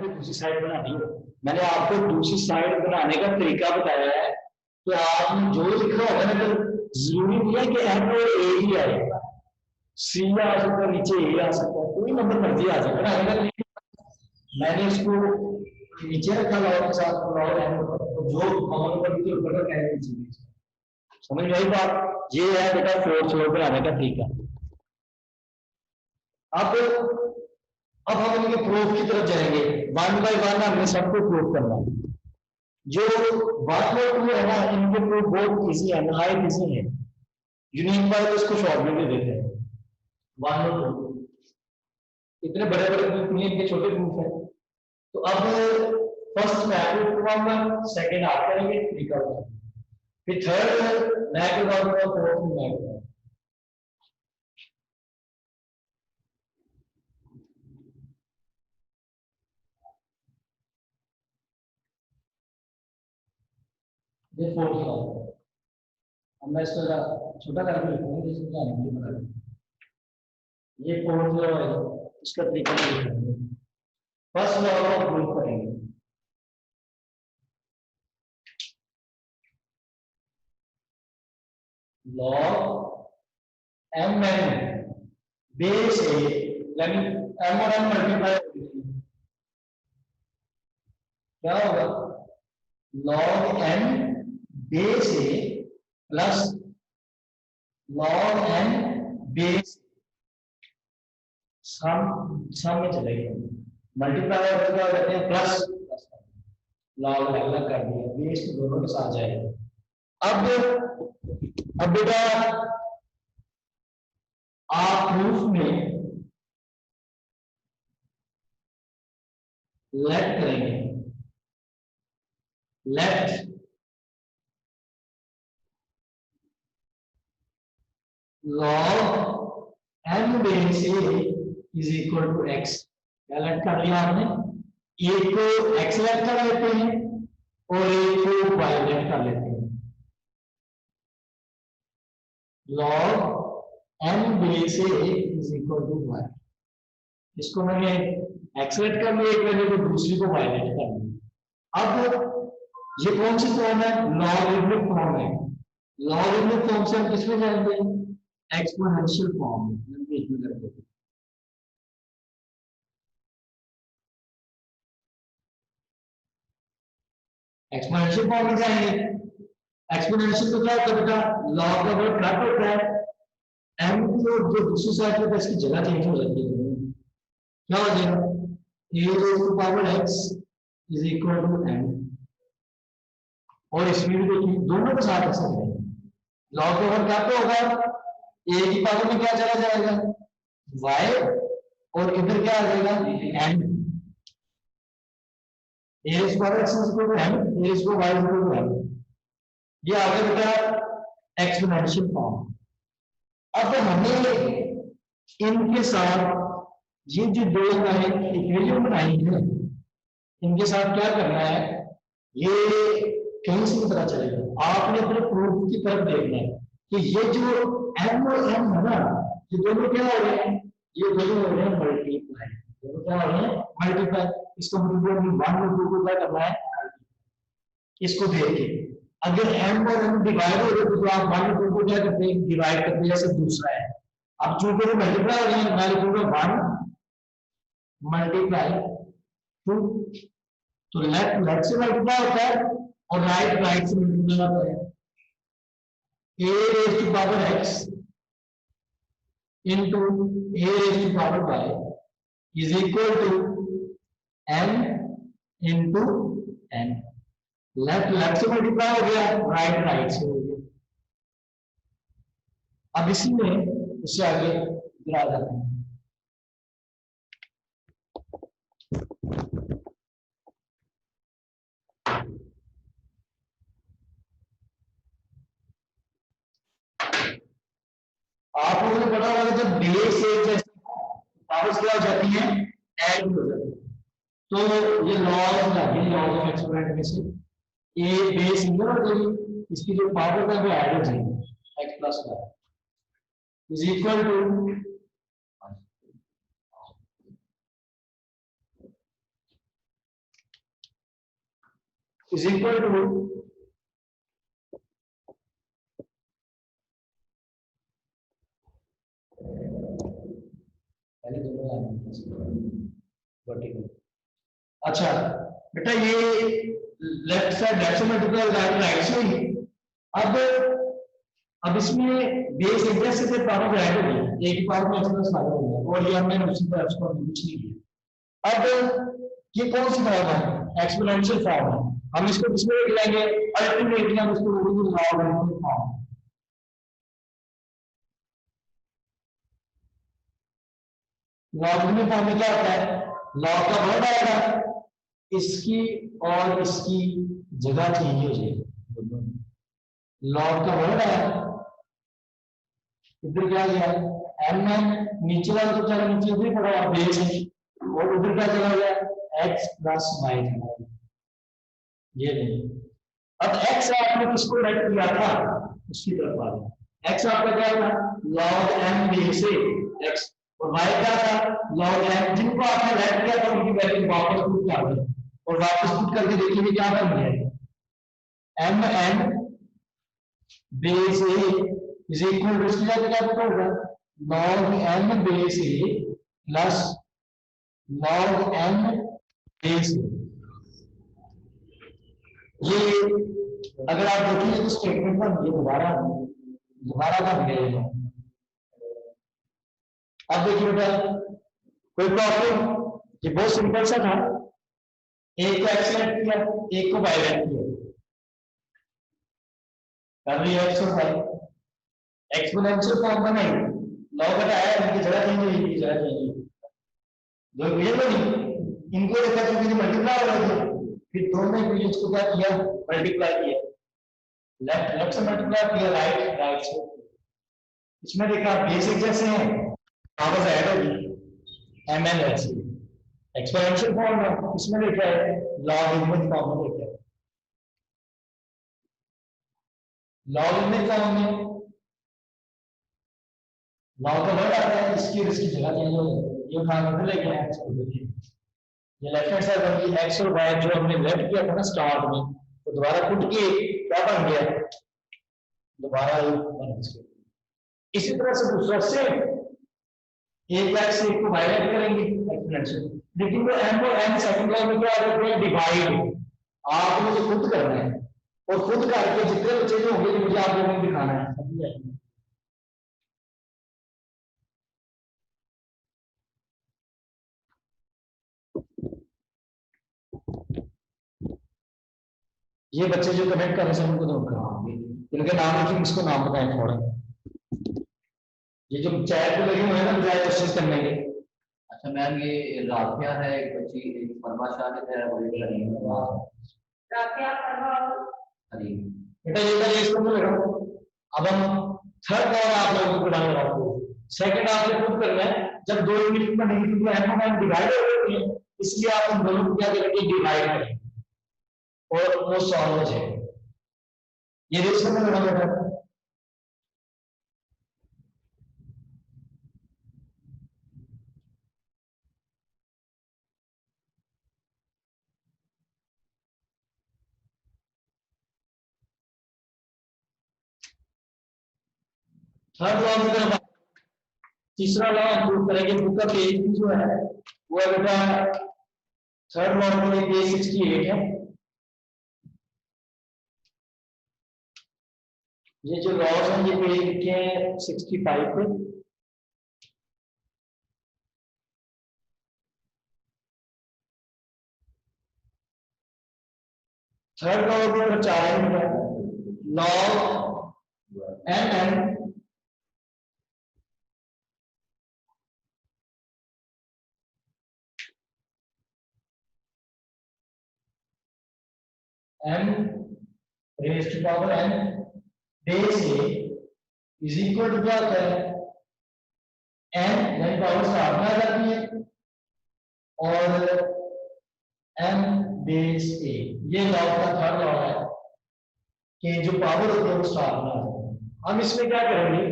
आपको दूसरी साइड बनानी हो, मैंने आपको दूसरी साइड बनाने का तरीका बताया है, तो आपने जो लिखा होगा ना, तो जरूरी नहीं है कि एम और ए ही आएगा, सी आ सकता है, नीचे ए आ सकता है, कोई नंबर मर्जी आ जाएगा ना। अगर मैंने इसको नीचे रखा लॉग के साथ, लॉग एम तो जो कॉमन नंबर के ऊपर का कहने चाहिए। समझ में आई बात? ये है बेटा फोर्थ लॉ बनाने का तरीका। अब हम इनके प्रूफ की तरफ जाएंगे, वन बाय वन हमने सबको प्रूफ करना है। जो वन और टू है ना, इनके प्रूफ बहुत इजी है, नहायत इजी है। यूनिक बाय तो इसको शॉर्ट में दे देते हैं, वन और टू इतने बड़े बड़े प्रूफ नहीं, इनके छोटे प्रूफ है। तो अब फर्स्ट मैं प्रूफ करवाऊंगा, सेकंड आप करेंगे, थ्री करूंगा, फिर थर्ड मैं करवाऊंगा, फोर्थ मैं करवाऊंगा। ये फोर्थ लॉ, अब मैं इसको छोटा करके लिखूंगा, जिसको जानने बना ये फोर्थ लॉ है, इसका तरीका लिखेंगे। फर्स्ट लॉ को प्रूव करेंगे, log mn बेस ए, यानी m और n मल्टीप्लाई क्या होगा, log n base a plus log n base सम में चलेगा, मल्टीप्लाई और क्या कहते हैं प्लस, log अलग कर दिया, बेस तो दोनों के साथ जाएगा। अब बेटा आप प्रूफ में लेट करेंगे, let log m base a is equal to x। क्या लेट कर लिया आपने, एक को x लेट कर लेते हैं और एक को y लेट कर लेते हैं। log m base a is equal to y, इसको मैंने x लेट कर लिया, एक वैल्यू को दूसरी को y लेट कर लिया। अब ये कौन सी फॉर्म है, लॉगरिथमिक फॉर्म है। लॉगरिथमिक फॉर्म से हम किसमें जाएंगे, एक्सपोनेंशियल फॉर्म में बीच में करते हैं। एक्सपोनेंशियल फॉर्म में जाएंगे, एक्सपोनेंशियल तो क्या होता है बेटा, लॉग का वर्ड कट होता है, m की जो दूसरी साइड पे इसकी जगह चेंज हो जाती है, क्या हो जाएगा, a raised to power x is equal to m, और इसमें भी देखिए दोनों के साथ ऐसा करेंगे, लॉग का वर्ड कट होगा, a की पावर में क्या चला जाएगा y, और इधर क्या आ जाएगा n, a raised to power x is equal to m, a raised to y is equal to m, ये आ गया बेटा एक्सपोनेंशियल फॉर्म। अब हमें इनके साथ ये जो दो इक्वेशन बनाई है, इनके साथ क्या करना है, ये कहीं से पता चलेगा, आपने अपने प्रूफ की तरफ देखना है कि ये जो m और m है ना, ये दोनों क्या हो रहे हैं, ये दोनों हो रहे हैं मल्टीप्लाई, दोनों क्या हो रहे हैं मल्टीप्लाई। इसका मतलब वन और टू को क्या करना है, इसको देख के अगर m और m डिवाइड हो रहे तो आप वन और टू को क्या करते हैं, डिवाइड करते हैं, जैसे दूसरा है। अब चूंकि वो मल्टीप्लाई हो रहे हैं, मैं लिखूंगा वन मल्टीप्लाई टू, तो लेफ्ट से मल्टीप्लाई होता है और राइट से मल्टीप्लाई होता है, a raised to power x into a raised to power y is equal to m into n। Left से मल्टीप्लाई हो गया, राइट से हो गया। अब इसी में इससे आगे गिरा जाते हैं, आप लोगों ने पता होगा जब बेस एक जैसे पावर्स क्या हो जाती हैं, ऐड हो जाती है, तो ये लॉग ऑफ एक्सपोनेंट में से ए बेस इधर हो जाएगी, इसकी जो पावर है वो ऐड हो जाएगी, x plus y is equal to is equal to पहले वर्टिकल। अच्छा बेटा ये लेफ्ट साइड मल्टीप्लाई राइट से ही। अब इसमें बेस एग्जैक्ट से पावर ऐड हो गया, एक ही पावर में एक्स प्लस हो गया और ये हमने उसी तरह एक्स को कुछ नहीं किया। अब ये कौन सी फॉर्म है? एक्सपोनेंशियल फॉर्म है। हम इसको किसमें लिख लेंगे? अल्टीमेटली हम इसको लॉगरिथमिक फॉर्म। लॉगरिथमिक फॉर्म में क्या होता है? लॉग का वर्ड आएगा, इसकी और इसकी जगह चेंज हो जाएगी। लॉग का वर्ड आया, इधर क्या गया? एम एन नीचे वाला तो चला नीचे उधर पड़ा बेस है, और उधर क्या चला गया? एक्स प्लस वाई चला गया। ये नहीं। अब एक्स आपने किसको राइट किया था? उसकी तरफ आ गया। एक्स आपका क्या था? लॉग एम बेस से एक्स, और वाई क्या था? Log m. जिनको आपने राइट किया था उनकी वैल्यू वापस पुट कर दो, और वापस पुट करके देखिए क्या बन गया? M n base a is equal to, इसकी जगह क्या पुट होगा? Log m base a plus log m base a. ये अगर आप देखिए तो स्टेटमेंट बन गया, दोबारा बन गया। अब देखिए बेटा कोई प्रॉब्लम? ये बहुत सिंपल सा था। एक को एक्स लेट किया, एक को वाई लेट किया, कर लिया एक्स और वाई। एक्सपोनेंशियल फॉर्म बनाई, लॉग हटाया, इनकी जगह चेंज हुई, इनकी जगह चेंज हुई। दो इक्वेशन बनी, इनको देखा क्योंकि मल्टीप्लाई हो रहे थे, फिर दोनों इक्वेशंस को क्या किया? मल्टीप्लाई किया। लेफ्ट लेफ्ट से मल्टीप्लाई किया, राइट राइट से। इसमें देखा बेसिक जैसे हैं, पावर ऐड होगी m n x. Exponential form में इसमें देखा है लॉगरिथमिक फॉर्म में देखा है। लॉगरिथमिक फॉर्म में लॉग का वर्ड आता है, इसकी और इसकी जगह चेंज हो जाती है। ये उठा के लेके आए एक्स को, ये लेफ्ट हैंड साइड बन गई। एक्स और वाई जो हमने लेफ्ट किया था ना स्टार्ट में, तो दोबारा पुट किए, क्या बन गया? दोबारा बन गया। इसी तरह से दूसरा से एक एक्स से एक को वाई लेट करेंगे एक्सपोनेंशियल, लेकिन वो एम और एन सेकंड लॉ में क्या आ गया? डिवाइड। आपने तो खुद करना है, और खुद करके जितने बच्चे जो होंगे मुझे आप लोगों को दिखाना है। समझ आएगी? ये बच्चे जो कमेंट कर रहे हैं उनको नोट कराओगे, इनके नाम लिखिए, इसको नाम बताएं थोड़ा। ये जो चैट पे लगे हुए हैं ना बजाय क्वेश्चन करने के। अच्छा मैम, ये राफिया है एक बच्ची, एक फरमा शाहिद है और एक करीम है। राफिया फरमा करीम बेटा ये इसको तो लगाओ। अब हम थर्ड और आप लोगों को पढ़ाने वाले हैं। सेकंड आपने खुद करना है। जब दो यूनिट में नहीं तो एम और एन डिवाइड हो रही है, इसलिए आप उन दोनों को क्या करेंगे? डिवाइड करेंगे और वो सॉल्व हो जाएगा। ये रेशो में लगा बेटा। थर्ड लॉ की तरफ, तीसरा लॉ हम प्रूव करेंगे। बुक का पेज जो है वो है बेटा थर्ड लॉ के लिए पेज 68 है। ये जो लॉज हैं ये पेज लिखे हैं 65 पे। थर्ड लॉ के ऊपर 4 है, log n n m raised to power n base a is equal to क्या होता है? n यानी पावर स्टार्ट में आ जाती है, और m बेस a। ये लॉ का थर्ड लॉ है कि जो पावर होती है वो स्टार्ट में आ जाती है। हम इसमें क्या करेंगे?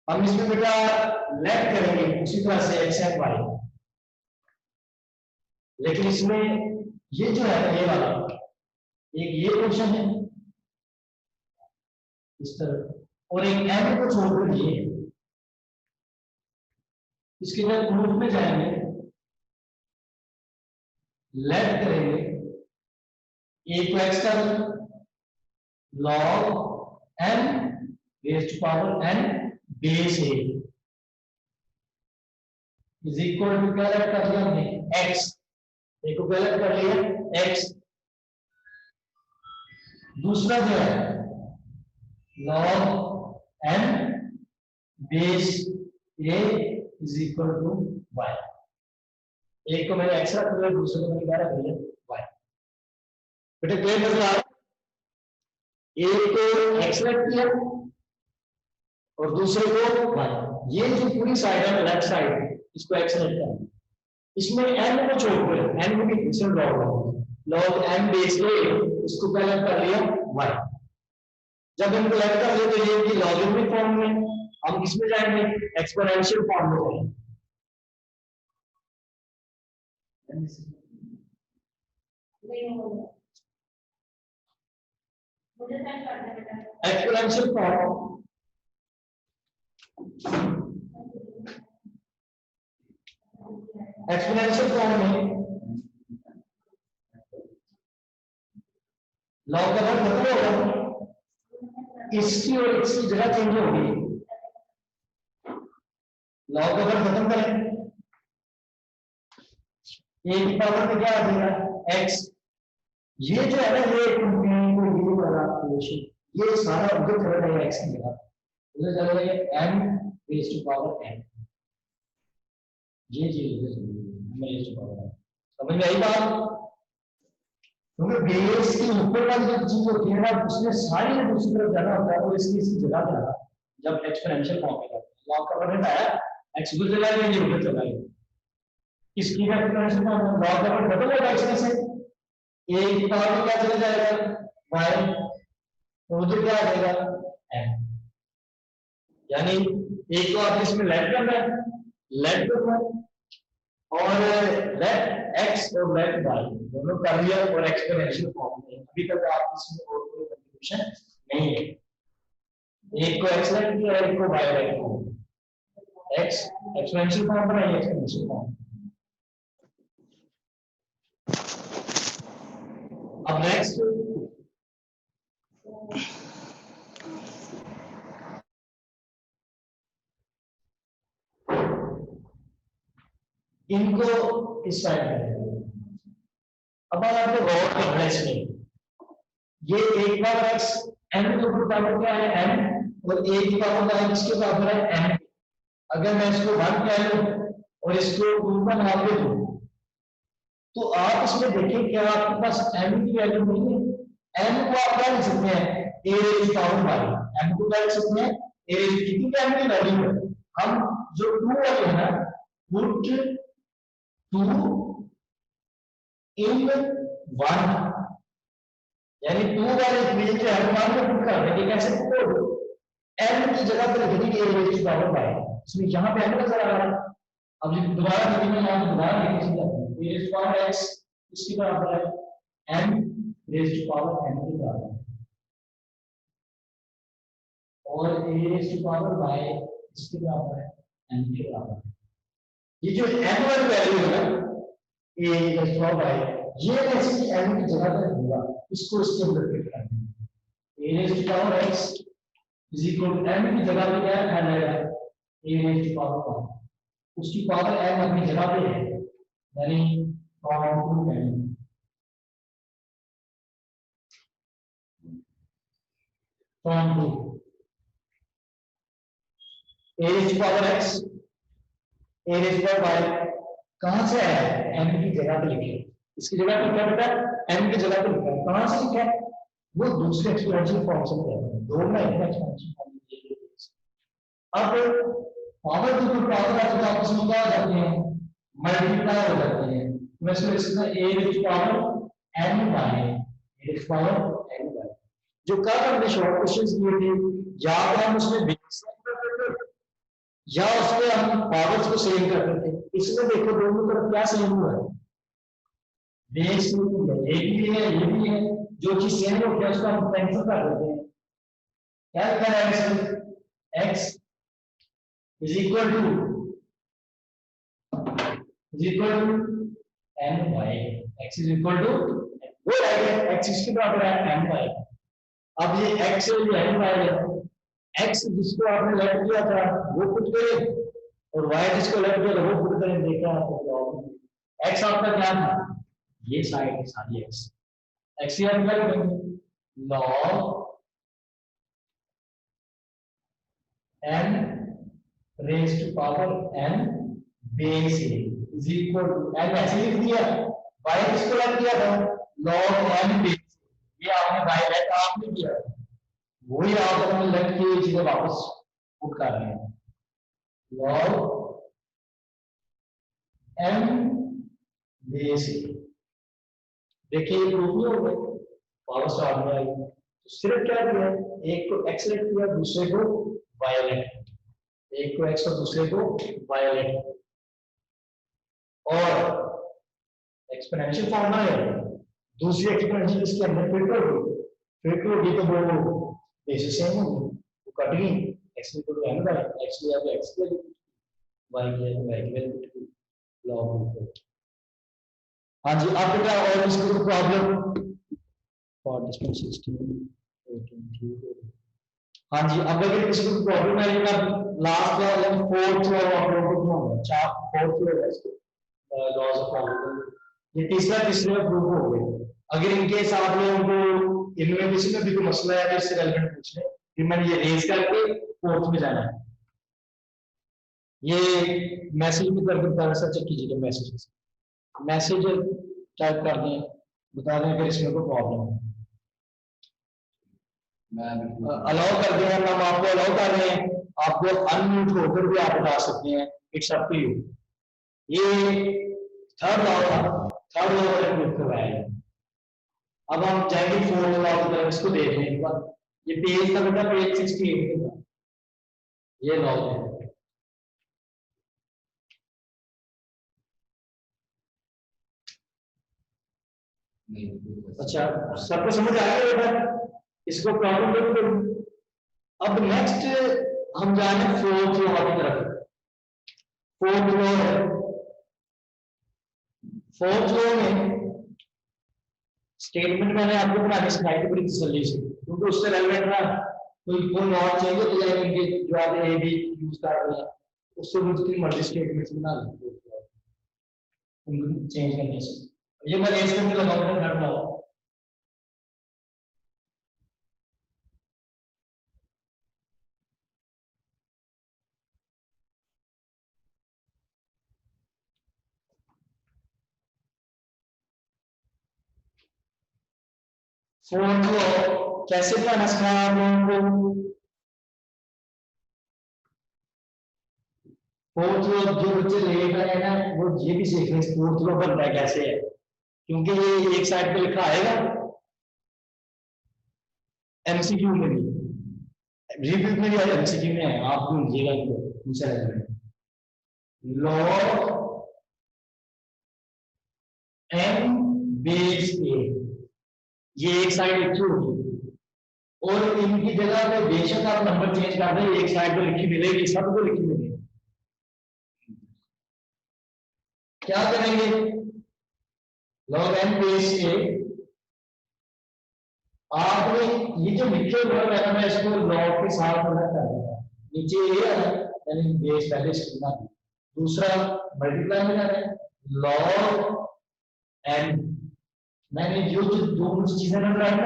हम इसमें बेटा लेफ्ट करेंगे उसी तरह से x एंड y, लेकिन इसमें ये जो है ये वाला एक ये पोर्शन है इस तरह और एक एम को छोड़कर ये है। इसके बाद प्रूफ में जाएंगे, लेट करेंगे ए को एक्स का log n raise to power n base a is equal to क्या लेट कर दिया हमने एक्स, ए को क्या लेट कर लिया एक्स, दूसरा जो है log n base a is equal to y, एक को मैंने एक्स रख दिया, दूसरे को मैंने क्या रख दिया वाई। बेटा क्लियर नजर आ रहा है, एक को एक्स रख दिया और दूसरे को वाई। ये जो पूरी साइड है लेफ्ट साइड इसको एक्स रखता है, इसमें एन को छोड़कर एन को भी फिक्शन लॉग एन बेस ए इसको पहले कर लिया वाई। जब इनको लेट कर लिया तो ये की लॉगरिथमिक फॉर्म में, हम किसमें जाएंगे एक्सपोनेंशियल फॉर्म में जाएंगे। नहीं होगा, मुझे सेंड कर दे बेटा। एक्सपोनेंशियल फॉर्म में लॉग का वर्ग खत्म होगा, इसकी और इसकी जगह चेंज होगी, लॉग का वर्ग खत्म करें, ए की पावर में क्या आ जाएगा एक्स, ये जो है ना ये ये वाला पोर्शन ये सारा उधर चला जाएगा एक्स की जगह, उधर चला जाएगा n raise to power n, ये चीज उधर चली जाएगी रेज़ टू पावर एन। समझ में आई बात? क्योंकि बेस की ऊपर वाली जो चीज होती है ना उसमें सारी जो दूसरी तरफ जाना होता है वो इसकी जगह पे आना जब एक्सपोनेंशियल फॉर्म में जाता है। लॉग का वर्ग आया एक्स उधर चला गया ये उधर चला गया, इसकी एक्सपोनेंशियल फॉर्म लॉग का वर्ग डबल होगा इसमें से, ए की पावर में क्या चला जाएगा वाई, तो उधर क्या आ जाएगा एन, यानी एक तो आप इसमें लेट करना है, लेट करना और लेट एक्स और लेट वाई दोनों कर लिया और एक्सपोनेंशियल फॉर्म में। अभी तक आप इसमें और कोई कंफ्यूजन नहीं है, एक को एक्स लेट किया और एक को वाई लेट किया, एक्स एक्सपोनेंशियल फॉर्म बनाइए एक्सपोनेंशियल फॉर्म। अब नेक्स्ट इनको इस साइड में, अब आपको गौर करना है इसमें, ये एक पावर एक्स एन के ऊपर पावर क्या है एन और ए की पावर का एक्स के बराबर है एन। अगर मैं इसको 1 कह लूं और इसको 2 का नाम दे दूं तो आप इसमें देखिए क्या आपके पास एन की वैल्यू नहीं है, एन को आप क्या लिख सकते हैं a raise to power y, n को क्या लिख सकते हैं ए रेज़ टू, कितनी एन की वैल्यू है, हम जो 2 वाले है ना पुट 2 इन 1, यानी 2 वाले इक्वेशन जो है 1 में पुट कर देंगे, कैसे पुट n की जगह पर लिख देंगे a raise to power y, इसमें यहां पे n नजर आ रहा है। अब जब दोबारा लिखेंगे यहां पे दोबारा लिखेंगे सीधा a raise to power x इसके बराबर है n raise to power n के बराबर है और a raise to power y इसके बराबर है n के बराबर है। ये जो n वाली वैल्यू है ना a raise to power y ये ऐसी n की जगह पर होगा, इसको इसके अंदर फिट कर देंगे, a raise to power x is equal to n की जगह पे क्या है n आएगा a raise to power y, उसकी पावर n अपनी जगह पे है यानी form 2 n form 2 a raise to power x a raise to power y कहां से आया n की जगह पे लिखे, इसकी जगह पे क्या बेटा n की जगह पे लिखा है, कहां से लिखा है वो दूसरे एक्सपोनेंशियल फॉर्म से लिखा है, दो में एक एक्सपोनेंशियल फॉर्म दिए गए। अब पावर टू पावर आ जाता है आपस में क्या हो जाते हैं मल्टीप्लाई हो जाते हैं, मैं इसको लिख सकता हूं a raise to power n by a raise to power n by, जो कल हमने शॉर्ट क्वेश्चंस किए थे या तो हम उसमें बेस करते थे या उसमें हम पावर्स को सेव करते थे, इसमें देखो दोनों तरफ क्या सेव हुआ है, बेस में ये भी है ये भी है जो चीज चेंज होती है उसको हम कैंसिल कर देते हैं। क्या लिखा है x is equal to m y, x is equal to वो आएगा x इसके बराबर है एम वाई। अब ये x है ये एम वाई है, x जिसको आपने लेट किया था वो पुट करें और y जिसको लेट किया था वो पुट करें। देखा आपको x आपका क्या था, ये साइड सारी x याद करेंगे log n raised to power n base a is equal to n ऐसे लिख दिया, y किसको लग दिया था log n base, ये आपने y लेट आपने किया, वही आप अपने लेट की चीजें वापस पुट कर रहे हैं log n base a। देखिए ये प्रूफ नहीं हो गया, पावर स्टार्ट में आई तो सिर्फ क्या किया, एक को x लेट किया दूसरे को y लेट, एक को x और दूसरे को y लेट, और एक्सपोनेंशियल फॉर्म है दूसरी एक्सपोनेंशियल इसके अंदर फिट होगी तो वो बेसिस सेम होगी, वो कट गई, x equal to n by x लिया तो x की वैल्यू, y लिया तो y की वैल्यू लॉग। हाँ जी अब बेटा और इसको प्रॉब्लम फॉर डिस्टेंस 16 18 हाँ जी अब अगर किसी को प्रॉब्लम है ये लास्ट वाला फोर्थ लॉ ऑफ प्रोबेबिलिटी होगा, चार फोर्थ लॉ है इसके लॉज ऑफ प्रोबेबिलिटी, ये तीसरे प्रूफ हो गए। अगर इनके साथ लोगों को इनमें किसी में भी कोई मसला है तो इससे रिलेवेंट पूछ ले, फिर मैंने ये रेज करके फोर्थ में जाना है। ये मैसेज भी करके बता चेक कीजिएगा, मैसेज टाइप कर दें, बता दें अगर इसमें कोई प्रॉब्लम है, अलाउ कर दें, हम आपको अलाउ कर रहे हैं, आपको अनम्यूट होकर भी आप बता सकते हैं, इट्स अप टू यू। ये थर्ड लॉ था, थर्ड लॉ का प्रूफ करवाया है। अब हम जाएंगे फोर्थ लॉ की तरफ, इसको देख लें एक बार, ये पेज का बेटा पेज 68 का ये लॉ है। अच्छा सबको समझ आ गया बेटा, इसको प्रॉब्लम देखो तो अब नेक्स्ट हम जाने फोर्थ लॉ की तरफ। फोर्थ लॉ है, फोर्थ लॉ में स्टेटमेंट मैंने आपको बनाने सिखाई थी बड़ी तसल्ली से, क्योंकि उससे रेलेवेंट ना कोई और चाहिए तो जाएंगे जो आप ए बी यूज कर रहे हैं उससे वो जितनी मर्जी स्टेटमेंट्स बना लें उनको चेंज करने से। ये मैं रेस करके लगाऊंगा थर्ड लॉ। फोर्थ लॉ कैसे बनाना सिखाया आप लोगों को, फोर्थ लॉ जो बच्चे लेट आए ना वो ये भी सीख रहे फोर्थ लॉ बनता है कैसे है, क्योंकि ये एक साइड पे लिखा आएगा एमसीक्यू में भी, रिव्यू में भी एमसीक्यू में है, आप ढूंढिएगा इनको। लॉग एन बेस ए, ये एक साइड लिखी होगी और इनकी जगह पे बेशक आप नंबर चेंज कर दें, एक साइड पे लिखी मिलेगी, सबको लिखी मिलेगी। क्या करेंगे, लॉग एन बेस ए, आपने ये जो लिखे हुए है मैं इसको लॉग के साथ अलग कर दूंगा, नीचे ए है यानी बेस पहले इसको बना, दूसरा मल्टीप्लाई में जाना है लॉग एन, मैंने जो दो चीजें मैं बनाई ना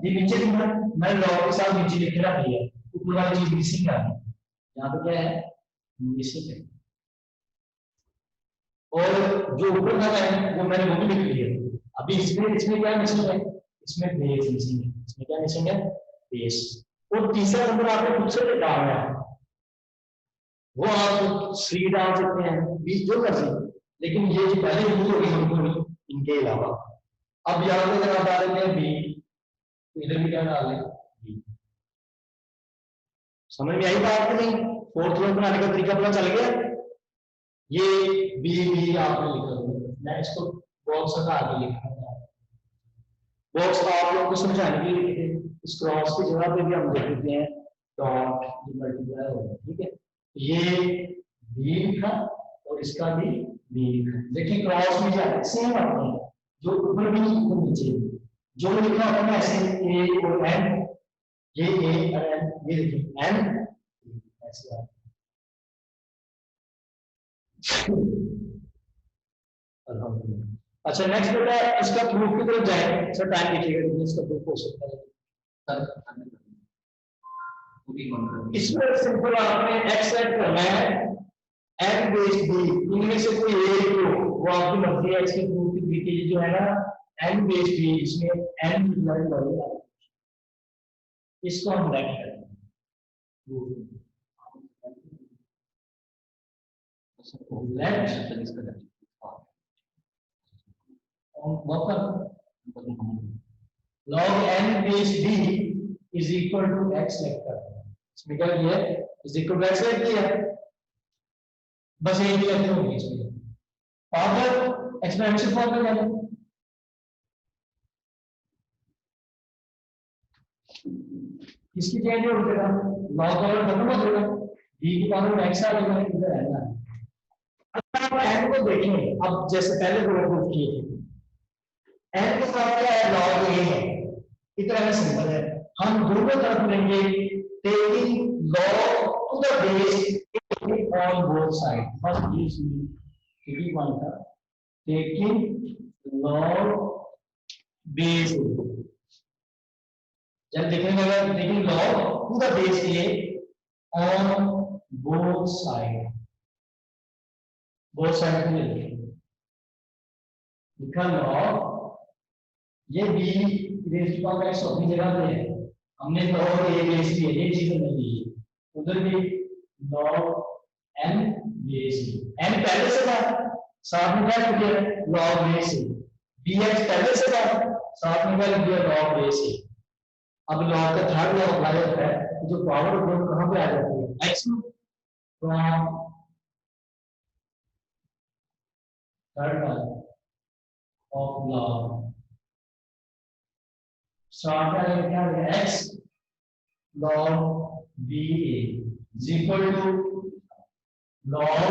ये नीचे लिखा, मैं लॉग के साथ नीचे लिख रहा है, ऊपर वाली चीज मिसिंग है, यहाँ पे क्या है मिसिंग है, और जो ऊपर का है वो मैंने वो भी लिख लिया। अभी इसमें क्या मिसिंग है, इसमें बेस मिसिंग है, इसमें क्या मिसिंग है बेस, और तीसरा नंबर आपने खुद से डालना है, वो आप सी डाल सकते हैं 20 जो कर सकते, लेकिन ये जो पहले यूज होगी हमको नहीं इनके अलावा। अब यहाँ पे अगर आप डालेंगे बी तो इधर भी क्या डाल लें बी, समझ में आई बात नहीं, फोर्थ लॉ बनाने का तरीका पता चल गया। ये बी बी आपने लिखा, मैं इसको बॉक्स हटा के लिखा, बॉक्स आप लोगों को समझाने के लिए इस क्रॉस की जगह पे भी हम देख देते हैं डॉट जो मल्टीप्लाई होगा, ठीक है। ये बी लिखा और इसका भी बी लिखा, देखिए क्रॉस में जाए सेम आते हैं, जो ऊपर भी वो नीचे भी, जो लिखा होता है ऐसे ए और एन, ये ए और एन, ये देखिए एन ऐसे आता है। अल्हम्दुलिल्लाह। अच्छा नेक्स्ट बेटा इसका प्रूफ की तरफ जाए, सर टाइम देखिएगा कितने इसका प्रूफ हो सकता है। इसमें सिंपल आपने एक्स ऐड करना है, एन बेस बी, इनमें से कोई एक हो, वो आपकी मर्जी है। इसके प्रूफ की तरीके जो है ना, एन बेस बी, इसमें एन डिवाइड बाय, इसको हम लेट करें late log n base b is equal to x लिख कर इसमें क्या किया है, is equal to x लिख दिया, बस यही लिखते होंगे इसमें पावर एक्सपोनेंशियल फॉर्म में जाए, इसकी चेंज हो जाएगा log पावर खत्म हो जाएगा, b की पावर x आ जाएगा, इधर रहना है। अब आप n को देखें, अब जैसे पहले प्रूफ किए थे, n के साथ क्या है, log a है, इतना सिंपल है, हम दोनों तरफ लेंगे, taking log to the base on both sides, first is taking one था, taking log base, जब देखेंगे taking log to the base a on both sides, both sides में लिखा log, ये b raise to power x अपनी जगह पे है, हमने log a बेस लिया, ये चीज नहीं ली, उधर भी log n बेस, n पहले से था, साथ में क्या लिखा है log बेस, bx पहले से था, साथ में क्या लिखा है log बेस। अब log का थर्ड लॉ अप्लाई होता है, जो पावर उपयोग कहां पे आ जाती है, x from third law of log start का क्या है, x log ba is equal to log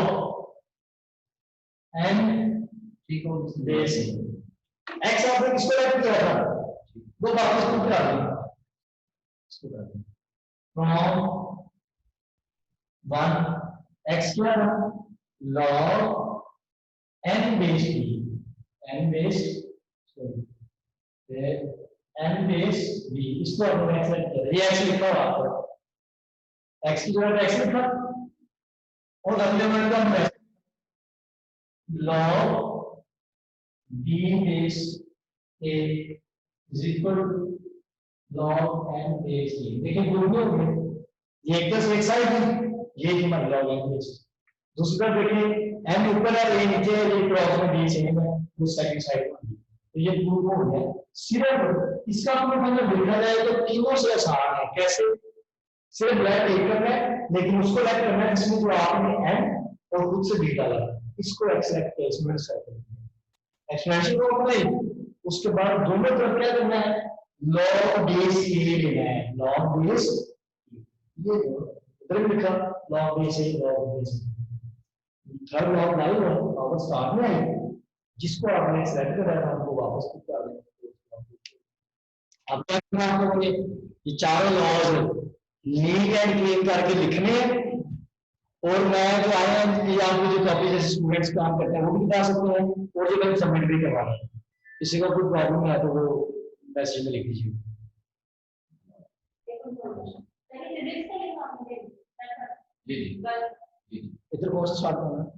n base, x आपने किसको लेट किया था, वो वापस पुट कर दें, इसको कर दें फ्रॉम 1 x क्या था log n base b, n base n base b, इसको हमने एक्स लेट किया, ये x लिखा हुआ आपको, x की जगह x लिखा और अगले वर्ड का हम log b base a is equal to log n base a, देखिए दोनों हो गए, ये एक तरफ एक साइड है, ये हमारा log n बेस, दूसरी तरफ देखिए n ऊपर है ये नीचे है, ये क्रॉस में b सेम है, उस सेकंड साइड में, तो ये प्रूफ हो गया। सिर्फ इसका प्रूफ अगर देखा जाए तो तीनों से आसान है, कैसे, सिर्फ लेट एक करना है, लेकिन उसको लेट करना है जिसमें जो आपने n और खुद से b डाला, इसको एक्सेप्ट एक्सपोनेंशियल सर्कल एक्सपोनेंशियल को नहीं, उसके बाद दोनों तरफ क्या करना है, log बेस a लेना है, log बेस ये इधर लिखा log base a, log base third log लाई है पावर स्टार्ट में आई, जिसको आपने सेलेक्ट करा था हमको वापस पुट कर देना। अब क्या करना है आपको, ये चारों लॉज नीट एंड क्लीन करके लिखने हैं, और मैं जो आए हैं ये आपको जो कॉपी जैसे स्टूडेंट्स काम करते हैं वो भी बता सकते हैं, और जो मैंने सबमिट भी करवा रहे हैं, किसी का कोई प्रॉब्लम है तो वो मैसेज में लिख दीजिए। जी इधर कौन सा स्टार्ट करना है,